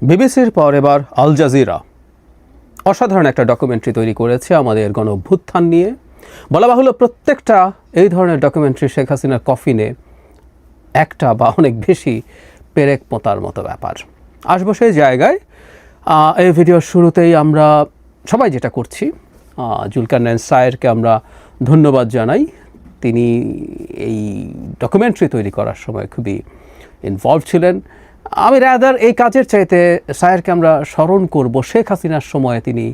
বিবিসির পর এবার আল জাজিরা অসাধারণ একটা ডকুমেন্টারি তৈরি করেছে আমাদের গণ অভ্যুত্থান নিয়ে। বলা বাহুল্য প্রত্যেকটা এই ধরনের ডকুমেন্টারি শেখ হাসিনার কফিনে একটা বা অনেক বেশি পেরেক পোঁতার মতো ব্যাপার। আসবো সেই জায়গায়। এই ভিডিওর শুরুতেই আমরা সবাই যেটা করছি, জুলকারনাইন সায়েরকে আমরা ধন্যবাদ জানাই। তিনি এই ডকুমেন্টারি তৈরি করার সময় খুবই ইনভলভ ছিলেন। আমি রাদার এই কাজের চাইতে সায়েরকে আমরা স্মরণ করব শেখ হাসিনার সময়ে তিনি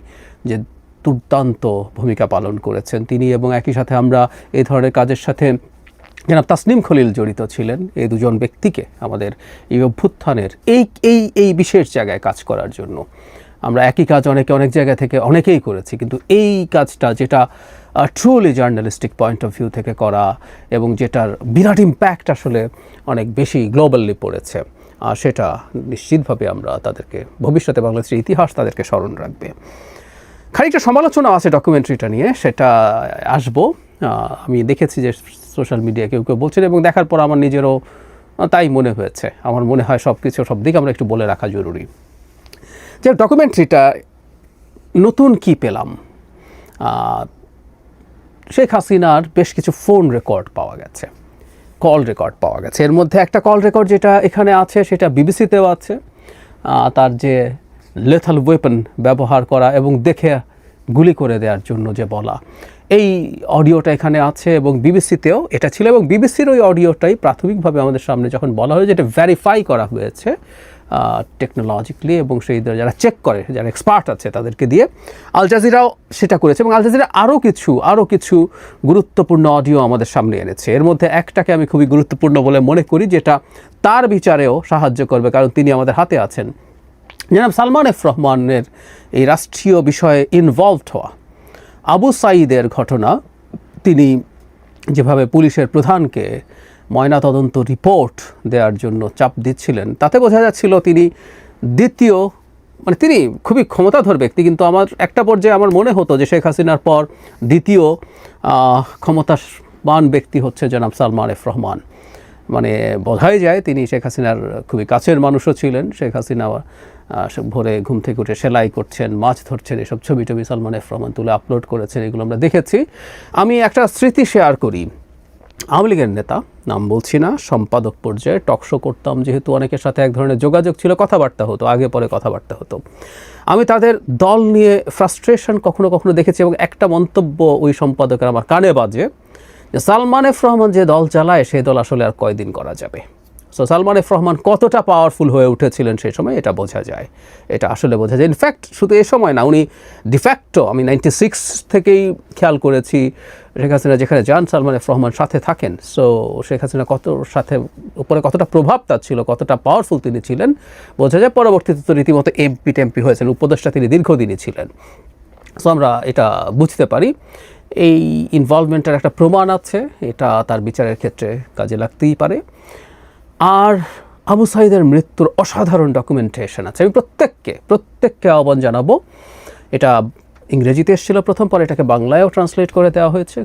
যে দুর্দান্ত ভূমিকা পালন করেছেন তিনি, এবং একই সাথে আমরা এই ধরনের কাজের সাথে জনাব তাসনিম খলিল জড়িত ছিলেন। এই দুজন ব্যক্তিকে আমাদের এই অভ্যুত্থানের এই বিশেষ জায়গায় কাজ করার জন্য আমরা একই কাজ অনেক জায়গা থেকে অনেকেই করেছি, কিন্তু এই কাজটা যেটা truly journalistic point of view থেকে করা এবং যেটার বিরাট ইম্প্যাক্ট আসলে অনেক বেশি গ্লোবালি পড়েছে, সেটা নিশ্চিতভাবে আমরা তাদেরকে ভবিষ্যতে বাংলাদেশের ইতিহাস তাদেরকে স্মরণ রাখবে। খানিকটা সমালোচনা আছে ডকুমেন্টারিটা নিয়ে, সেটা আসবো। আমি দেখেছি যে সোশ্যাল মিডিয়া কেউ বলছেন, এবং দেখার পর আমার নিজেরও তাই মনে হয়েছে। আমার মনে হয় সব দিক আমরা একটু বলে রাখা জরুরি। যে ডকুমেন্টারিটা নতুন কি পেলাম, শেখ হাসিনার বেশ কিছু ফোন রেকর্ড পাওয়া গেছে, কল রেকর্ড পাওয়া গেছে। এর মধ্যে একটা কল রেকর্ড যেটা এখানে আছে সেটা বিবিসিতেও আছে, তার যে লেথাল ওয়েপন ব্যবহার করা এবং দেখে গুলি করে দেওয়ার জন্য যে বলা, এই অডিওটা এখানে আছে এবং বিবিসিতেও এটা ছিল। এবং বিবিসির ওই অডিওটাই প্রাথমিকভাবে আমাদের সামনে যখন বলা হলো, যেটা ভেরিফাই করা হয়েছে টেকনোলজিক্যালি, এবং সেই যারা চেক করে, যারা এক্সপার্ট আছে তাদেরকে দিয়ে, আল জাজিরাও সেটা করেছে। এবং আল জাজিরা আরও কিছু গুরুত্বপূর্ণ অডিও আমাদের সামনে এনেছে। এর মধ্যে একটাকে আমি খুবই গুরুত্বপূর্ণ বলে মনে করি, যেটা তার বিচারেও সাহায্য করবে, কারণ তিনি আমাদের হাতে আছেন। জনাব সালমান এফ রহমানের এই রাষ্ট্রীয় বিষয়ে ইনভলভড হওয়া, আবু সাঈদের ঘটনা, তিনি যেভাবে পুলিশের প্রধানকে ময়নাতদন্ত রিপোর্ট দেওয়ার জন্য চাপ দিচ্ছিলেন, তাতে বোঝা যাচ্ছিল তিনি তিনি খুবই ক্ষমতাধর ব্যক্তি। কিন্তু আমার একটা পর্যায়ে আমার মনে হতো যে শেখ হাসিনার পর দ্বিতীয় ক্ষমতাবান ব্যক্তি হচ্ছে জনাব সালমান এফ রহমান। বোঝাই যায় তিনি শেখ হাসিনার খুবই কাছের মানুষও ছিলেন। শেখ হাসিনা ভোরে ঘুম থেকে উঠে সেলাই করছেন, মাছ ধরছেন, এসব ছবি সালমান এফ রহমান তুলে আপলোড করেছেন, এগুলো আমরা দেখেছি। আমি একটা স্মৃতি শেয়ার করি। আওয়ামী লীগের নেতা, নাম বলছি না, সম্পাদক পর্যায়ে টকশো করতাম, যেহেতু অনেকের সাথে এক ধরনের যোগাযোগ ছিল, কথাবার্তা হতো, আগে পরে কথাবার্তা হতো। আমি তাদের দল নিয়ে ফ্রাস্ট্রেশন কখনো দেখেছি, এবং একটা মন্তব্য ওই সম্পাদকের আমার কানে বাজে, যে সালমান এফ রহমান যে দল চালায় সেই দল আসলে আর কয়দিন করা যাবে। সো সালমান এফ রহমান কতটা পাওয়ারফুল হয়ে উঠেছিলেন সেই সময়, এটা বোঝা যায়, এটা আসলে বোঝা যায়। ইনফ্যাক্ট শুধু এই সময় না, উনি ডিফ্যাক্টো, আমি 96 থেকেই খেয়াল করেছি, শেখ হাসিনা যেখানে যান সালমান এফ রহমান সাথে থাকেন। সো শেখ হাসিনা উপরে কতটা প্রভাব তার ছিল, কতটা পাওয়ারফুল তিনি ছিলেন বোঝা যায়। পরবর্তীতে তো রীতিমতো এমপি টেমপি হয়েছেন, উপদেষ্টা তিনি দীর্ঘদিনই ছিলেন। সো আমরা এটা বুঝতে পারি এই ইনভলভমেন্টের একটা প্রমাণ আছে, এটা তার বিচারের ক্ষেত্রে কাজে লাগতেই পারে। আর আবু সাঈদের মৃত্যুর অসাধারণ ডকুমেন্টেশন আছে। আমি প্রত্যেককে আহ্বান জানাবো, এটা ইংরেজিতে এসেছিল প্রথম, পরে এটাকে বাংলায়ও ট্রান্সলেট করে দেওয়া হয়েছে।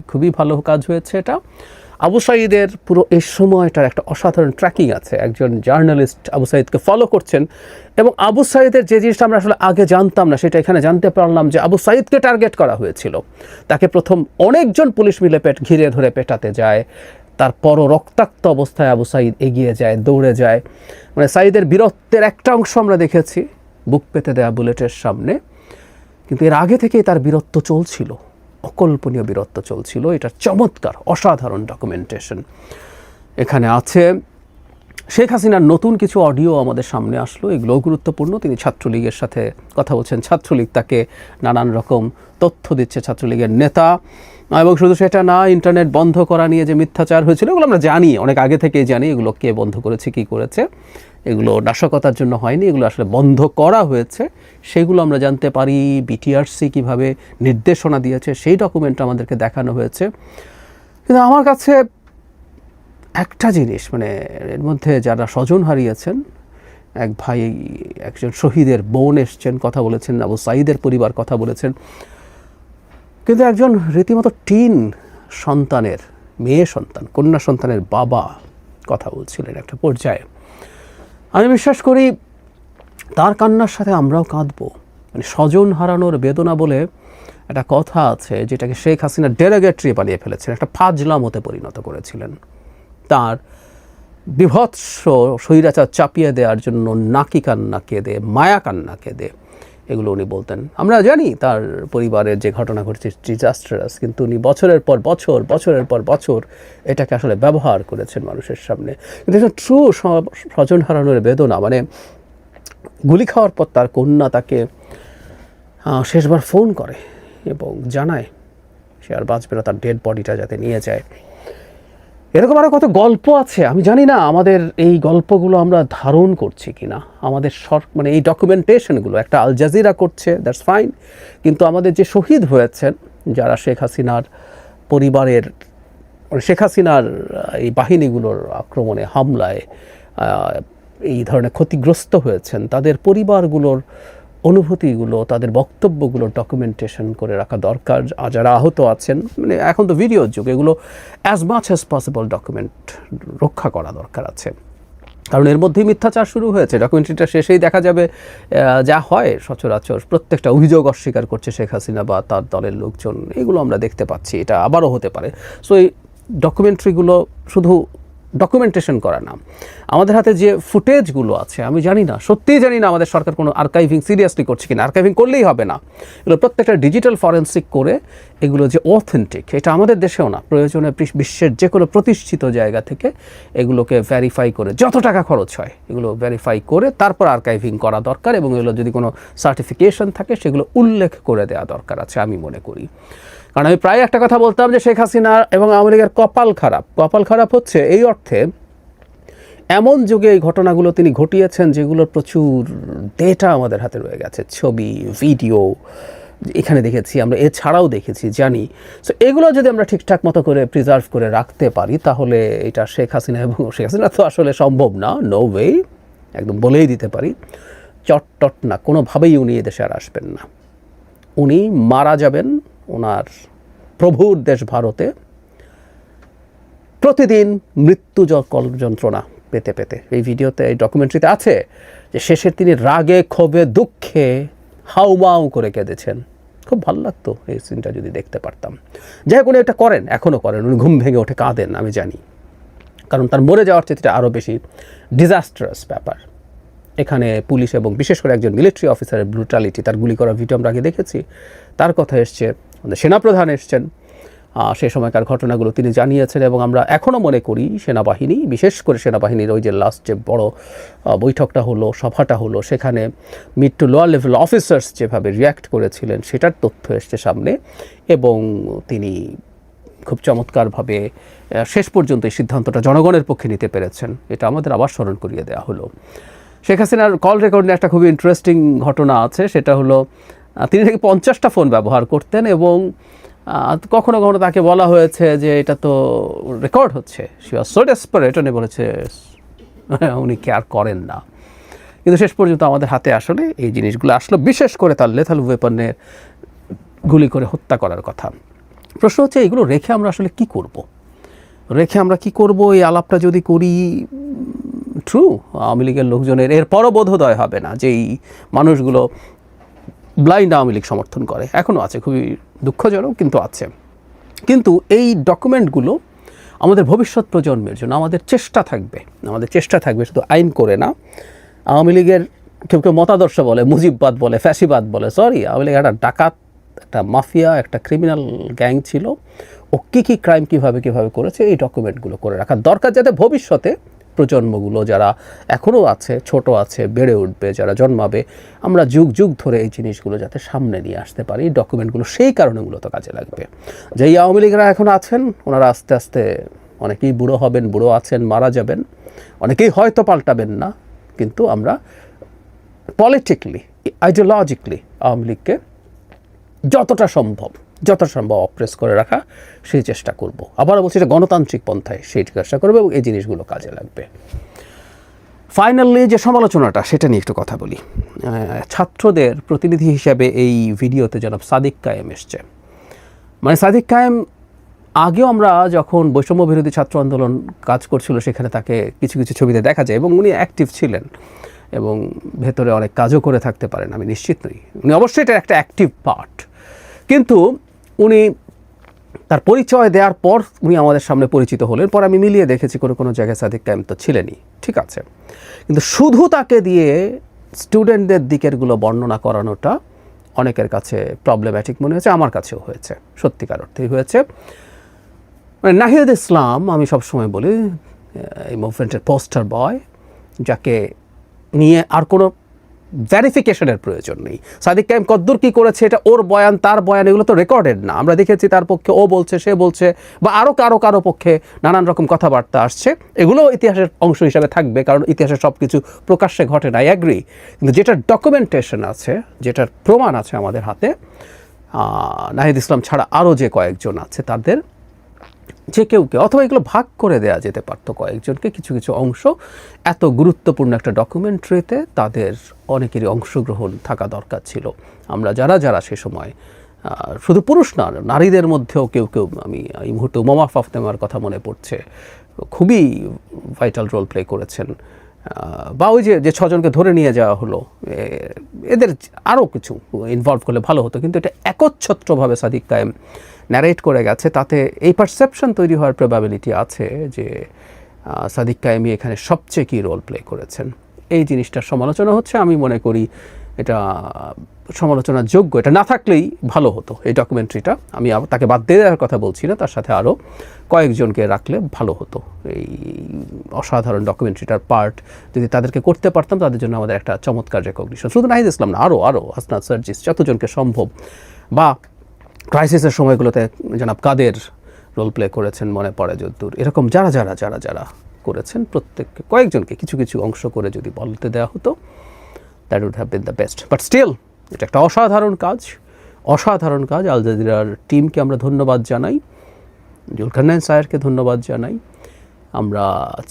খুবই ভালো কাজ হয়েছে এটা। আবু সাঈদের পুরো এই সময়টার একটা অসাধারণ ট্র্যাকিং আছে। একজন জার্নালিস্ট আবু সাঈদকে ফলো করছেন, এবং আবু সাঈদের যে জিনিসটা আমরা আসলে আগে জানতাম না, সেটা এখানে জানতে পারলাম, যে আবু সাঈদকে টার্গেট করা হয়েছিল। তাকে প্রথম অনেকজন পুলিশ মিলে ঘিরে ধরে পেটাতে যায়, তারপরও রক্তাক্ত অবস্থায় আবু সাঈদ এগিয়ে যায়, দৌড়ে যায়। সাঈদের বীরত্বের একটা অংশ আমরা দেখেছি বুক পেতে দেয়া বুলেটের সামনে, কিন্তু এর আগে থেকেই তার বীরত্ব চলছিল, অকল্পনীয় বীরত্ব চলছিল। এটা চমৎকার অসাধারণ ডকুমেন্টেশন এখানে আছে। শেখ হাসিনার নতুন কিছু অডিও আমাদের সামনে আসলো, এগুলো গুরুত্বপূর্ণ। তিনি ছাত্রলীগের সাথে কথা বলছেন, ছাত্রলীগ তাকে নানান রকম তথ্য দিচ্ছে, ছাত্রলীগের নেতা। এবং শুধু সেটা না, ইন্টারনেট বন্ধ করা নিয়ে যে মিথ্যাচার হয়েছিল, এগুলো আমরা জানি, অনেক আগে থেকেই জানি, এগুলো কে বন্ধ করেছে, কী করেছে। এগুলো নাশকতার জন্য হয়নি, এগুলো আসলে বন্ধ করা হয়েছে, সেগুলো আমরা জানতে পারি। বিটিআরসি কীভাবে নির্দেশনা দিয়েছে সেই ডকুমেন্ট আমাদেরকে দেখানো হয়েছে। কিন্তু আমার কাছে একটা জিনিস, এর মধ্যে যারা স্বজন হারিয়েছেন, এক ভাই, একজন শহীদের বোন এসছেন, কথা বলেছেন, আবু সাঈদের পরিবার কথা বলেছেন, কিন্তু একজন রীতিমতো সন্তানের, মেয়ে সন্তান, কন্যা সন্তানের বাবা কথা বলছিলেন একটা পর্যায়ে। আমি বিশ্বাস করি তার কান্নার সাথে আমরাও কাঁদবো। মানে স্বজন হারানোর বেদনা বলে একটা কথা আছে, যেটাকে শেখ হাসিনা ডেরোগেটরি বানিয়ে ফেলেছিলেন, একটা ফাজলামতে পরিণত করেছিলেন। তার বিভৎস স্বৈরাচার চাপিয়ে দেওয়ার জন্য নাকি কান্না কেঁদে, মায়া কান্না কেঁদে এগুলো উনি বলতেন। আমরা জানি তার পরিবারের যে ঘটনা ঘটেছে ডিজাস্টারাস, কিন্তু উনি বছরের পর বছর, বছরের পর বছর এটাকে আসলে ব্যবহার করেছেন মানুষের সামনে। কিন্তু এটা ট্রু স্বজন হারানোর বেদনা। মানে গুলি খাওয়ার পর তার কন্যা তাকে শেষবার ফোন করে এবং জানায় সে আর বাঁচবে না, তার ডেড বডিটা যাতে নিয়ে যায়। এরকম আরও কত গল্প আছে, আমি জানি না আমাদের এই গল্পগুলো আমরা ধারণ করছি কি না। আমাদের মানে এই ডকুমেন্টেশনগুলো একটা আল জাজিরা করছে, দ্যাটস ফাইন, কিন্তু আমাদের যে শহীদ হয়েছেন, যারা শেখ হাসিনার পরিবারের, শেখ হাসিনার এই বাহিনীগুলোর আক্রমণে, হামলায় এই ধরনের ক্ষতিগ্রস্ত হয়েছেন, তাদের পরিবারগুলোর অনুভূতিগুলো, তাদের বক্তব্যগুলো ডকুমেন্টেশন করে রাখা দরকার। যারা আহত আছেন, মানে এখন তো ভিডিওর যুগ, এগুলো as much as possible document রক্ষা করা দরকার আছে। কারণ এর মধ্যেই মিথ্যাচার শুরু হয়েছে। ডকুমেন্টারিটা শেষেই দেখা যাবে যা হয় সচরাচর প্রত্যেকটা অভিযোগ অস্বীকার করছে শেখ হাসিনা বা তার দলের লোকজন, এগুলো আমরা দেখতে পাচ্ছি। এটা আবারও হতে পারে। সো এই ডকুমেন্টারিগুলো শুধু ডকুমেন্টেশন করা না, আমাদের হাতে যে ফুটেজগুলো আছে, আমি জানি না, সত্যিই জানি না আমাদের সরকার কোনো আর্কাইভিং সিরিয়াসলি করছে কিনা। আর্কাইভিং করলেই হবে না, এগুলো প্রত্যেকটা ডিজিটাল ফরেন্সিক করে এগুলো যে অথেন্টিক, এটা আমাদের দেশেও না, প্রয়োজনে বিশ্বের যে কোনো প্রতিষ্ঠিত জায়গা থেকে এগুলোকে ভেরিফাই করে, যত টাকা খরচ হয় এগুলো ভেরিফাই করে তারপর আর্কাইভিং করা দরকার। এবং এগুলো যদি কোনো সার্টিফিকেশন থাকে সেগুলো উল্লেখ করে দেওয়া দরকার আছে, আমি মনে করি। কারণ আমি প্রায় একটা কথা বলতাম যে শেখ হাসিনা এবং আওয়ামী লীগের কপাল খারাপ। কপাল খারাপ হচ্ছে এই অর্থে, এমন যুগে এই ঘটনাগুলো তিনি ঘটিয়েছেন যেগুলোর প্রচুর ডেটা আমাদের হাতে রয়ে গেছে, ছবি, ভিডিও, এখানে দেখেছি আমরা, এছাড়াও দেখেছি, জানি। সো এগুলো যদি আমরা ঠিকঠাক মতো করে প্রিজার্ভ করে রাখতে পারি, তাহলে এটা শেখ হাসিনা এবং শেখ হাসিনা তো আসলে সম্ভব না, নো ওয়ে, একদম বলেই দিতে পারি, চটটট না, কোনোভাবেই উনি এদেশে আর আসবেন না। উনি মারা যাবেন ওনার প্রভুর দেশ ভারতে, প্রতিদিন মৃত্যু যন্ত্রণা পেতে পেতে। এই ভিডিওতে, এই ডকুমেন্টারিতে আছে যে শেষে তিনি রাগে, ক্ষোভে, দুঃখে হাউমাউ করে কেঁদেছেন। খুব ভালো লাগতো এই সিনটা যদি দেখতে পারতাম। যাই হোক, উনি এটা করেন, এখনও করেন, উনি ঘুম ভেঙে ওঠে কাঁদেন, আমি জানি। কারণ তার মরে যাওয়ার চেয়ে আরও বেশি ডিজাস্টারাস ব্যাপার। এখানে পুলিশ এবং বিশেষ করে একজন মিলিটারি অফিসারের ব্রুটালিটি, তার গুলি করার ভিডিও আমরা আগে দেখেছি, তার কথা এসছে, আমাদের সেনাপ্রধান এসছেন, সেই সময়কার ঘটনাগুলো তিনি জানিয়েছেন। এবং আমরা এখনও মনে করি সেনাবাহিনী, বিশেষ করে সেনাবাহিনীর ওই যে লাস্ট যে বড় বৈঠকটা হলো, সভাটা হলো, সেখানে mid to lower level officers যেভাবে রিয়্যাক্ট করেছিলেন সেটার তথ্য এসছে সামনে। এবং তিনি খুব চমৎকারভাবে শেষ পর্যন্ত এই সিদ্ধান্তটা জনগণের পক্ষে নিতে পেরেছেন, এটা আমাদের আবার স্মরণ করিয়ে দেওয়া হলো। শেখ হাসিনার কল রেকর্ডে একটা খুবই ইন্টারেস্টিং ঘটনা আছে, সেটা হলো তিনি থেকে 50টা ফোন ব্যবহার করতেন এবং কখনো কখনো তাকে বলা হয়েছে যে এটা তো রেকর্ড হচ্ছে, সি ওয়াজ সো ডেসপারেট, উনি বলেছে উনি কেয়ার করেন না। কিন্তু শেষ পর্যন্ত আমাদের হাতে আসলে এই জিনিসগুলো আসলো, বিশেষ করে তার লেথাল ওয়েপনে গুলি করে হত্যা করার কথা। প্রশ্ন হচ্ছে এগুলো রেখে আমরা আসলে কি করব? এই আলাপটা যদি করি, ট্রু আওয়ামী লীগের লোকজনের এরপরও বোধোদয় হবে না যে এই মানুষগুলো ব্লাইন্ড আওয়ামী লীগ সমর্থন করে, এখনও আছে, খুবই দুঃখজনক কিন্তু আছে। কিন্তু এই ডকুমেন্টগুলো আমাদের ভবিষ্যৎ প্রজন্মের জন্য আমাদের চেষ্টা থাকবে শুধু আইন করে না। আওয়ামী লীগের কেউ কেউ মতাদর্শ বলে, মুজিববাদ বলে, ফ্যাসিবাদ বলে, আওয়ামী লীগ একটা ডাকাত, একটা মাফিয়া, একটা ক্রিমিনাল গ্যাং ছিল। ও কী ক্রাইম কীভাবে করেছে, এই ডকুমেন্টগুলো করে রাখা দরকার, যাতে ভবিষ্যতে প্রজন্মগুলো যারা এখনও আছে, ছোট আছে, বেড়ে উঠবে, যারা জন্মাবে, আমরা যুগ যুগ ধরে এই জিনিসগুলো যাতে সামনে নিয়ে আসতে পারি। এই ডকুমেন্টগুলো সেই কারণে মূলত কাজে লাগবে। যেই আওয়ামী লীগরা এখন আছেন, ওনারা আস্তে আস্তে অনেকেই বুড়ো হবেন, বুড়ো আছেন, মারা যাবেন, অনেকেই হয়তো পাল্টাবেন না, কিন্তু আমরা পলিটিক্যালি, আইডিওলজিক্যালি আওয়ামী লীগকে যতটা সম্ভব অপ্রেস করে রাখা সেই চেষ্টা করব। আবার বলছি এটা গণতান্ত্রিক পন্থায় সেই চেষ্টা করবো এবং এই জিনিসগুলো কাজে লাগবে। ফাইনালি যে সমালোচনাটা, সেটা নিয়ে একটু কথা বলি। ছাত্রদের প্রতিনিধি হিসেবে এই ভিডিওতে জনাব সাদিক কায়েম এসছে। মানে সাদিক কায়েম আগেও আমরা যখন বৈষম্য বিরোধী ছাত্র আন্দোলন কাজ করছিল, সেখানে তাকে কিছু ছবিতে দেখা যায় এবং উনি অ্যাক্টিভ ছিলেন। এবং ভেতরে অনেক কাজও করে থাকতে পারেন, আমি নিশ্চিত নই। উনি অবশ্যই এটা একটা অ্যাক্টিভ পার্ট, কিন্তু উনি তার পরিচয় দেওয়ার পর উনি আমাদের সামনে পরিচিত হলেন। পর আমি মিলিয়ে দেখেছি কোনো জায়গায় সাদিক কায়েম তো ছিলেনই, ঠিক আছে, কিন্তু শুধু তাকে দিয়ে স্টুডেন্টদের দিকেরগুলো বর্ণনা করানোটা অনেকের কাছে প্রবলেম্যাটিক মনে হয়েছে, আমার কাছেও হয়েছে, সত্যিকার অর্থেই হয়েছে। মানে নাহিদ ইসলাম, আমি সবসময় বলি এই মুভমেন্টের পোস্টার বয়, যাকে নিয়ে আর কোনো ভ্যারিফিকেশনের প্রয়োজন নেই। সাদিক কায়েম কদ্দুর কী করেছে এটা ওর বয়ান, তার বয়ান, এগুলো তো রেকর্ডেড না। আমরা দেখেছি তার পক্ষে ও বলছে, সে বলছে, বা আরও কারো পক্ষে নানান রকম কথাবার্তা আসছে, এগুলোও ইতিহাসের অংশ হিসাবে থাকবে, কারণ ইতিহাসের সব কিছু প্রকাশ্যে ঘটে না, আই অ্যাগ্রি। কিন্তু যেটার ডকুমেন্টেশন আছে, যেটার প্রমাণ আছে আমাদের হাতে, নাহিদ ইসলাম ছাড়া আরও যে কয়েকজন আছে তাদের যে কেউ অথবা এগুলো ভাগ করে দেওয়া যেতে পারতো কয়েকজনকে, কিছু কিছু অংশ। এত গুরুত্বপূর্ণ একটা ডকুমেন্টারিতে তাদের অনেকেরই অংশগ্রহণ থাকা দরকার ছিল। আমরা যারা সে সময়, শুধু পুরুষ না, নারীদের মধ্যেও কেউ আমি এই মুহূর্তে উমামা ফাতেমার কথা মনে পড়ছে, খুবই ভাইটাল রোল প্লে করেছেন। বা ওই যে ছজনকে ধরে নিয়ে যাওয়া হলো, এদের আরও কিছু ইনভলভ করলে ভালো হতো, কিন্তু এটা একচ্ছত্রভাবে সাদিক কায়েম ন্যারেট করে গেছে। তাতে এই পারসেপশন তৈরি হওয়ার প্রবাবিলিটি আছে যে সাদিক কায়েমই এখানে সবচেয়ে কী রোল প্লে করেছেন। এই জিনিসটার সমালোচনা হচ্ছে, আমি মনে করি এটা সমালোচনার যোগ্য। এটা না থাকলেই ভালো হতো এই ডকুমেন্টারিটা। আমি তাকে বাদ দিয়ে দেওয়ার কথা বলছি না, তার সাথে আরও কয়েকজনকে রাখলে ভালো হতো। এই অসাধারণ ডকুমেন্টারিটার পার্ট যদি তাদেরকে করতে পারতাম, তাদের জন্য আমাদের একটা চমৎকার রেকগনিশন। শুধু নাহিদ ইসলাম না, আরও হাসনাত সার্জিস, যতজনকে সম্ভব, বা ক্রাইসিসের সময়গুলোতে জনাব কাদের রোল প্লে করেছেন মনে পড়ে যদ্দূর, এরকম যারা করেছেন প্রত্যেককে, কয়েকজনকে কিছু কিছু অংশ করে যদি বলতে দেওয়া হতো, that would have been the best. But still এটা একটা অসাধারণ কাজ। আল জাজিরার টিমকে আমরা ধন্যবাদ জানাই, জুলকারনাইন স্যারকে ধন্যবাদ জানাই। আমরা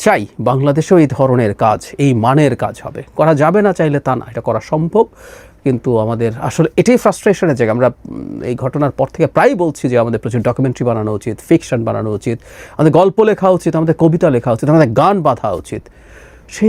চাই বাংলাদেশেও এই ধরনের কাজ, এই মানের কাজ হবে। করা যাবে না চাইলে তা না, এটা করা সম্ভব। কিন্তু আমাদের আসলে এটাই ফ্রাস্ট্রেশনের জায়গা। আমরা এই ঘটনার পর থেকে প্রায় বলছি যে আমাদের প্রচুর ডকুমেন্টারি বানানো উচিত, ফিকশন বানানো উচিত, আমাদের গল্প লেখা উচিত, আমাদের কবিতা লেখা উচিত, আমাদের গান বাঁধা উচিত। সেই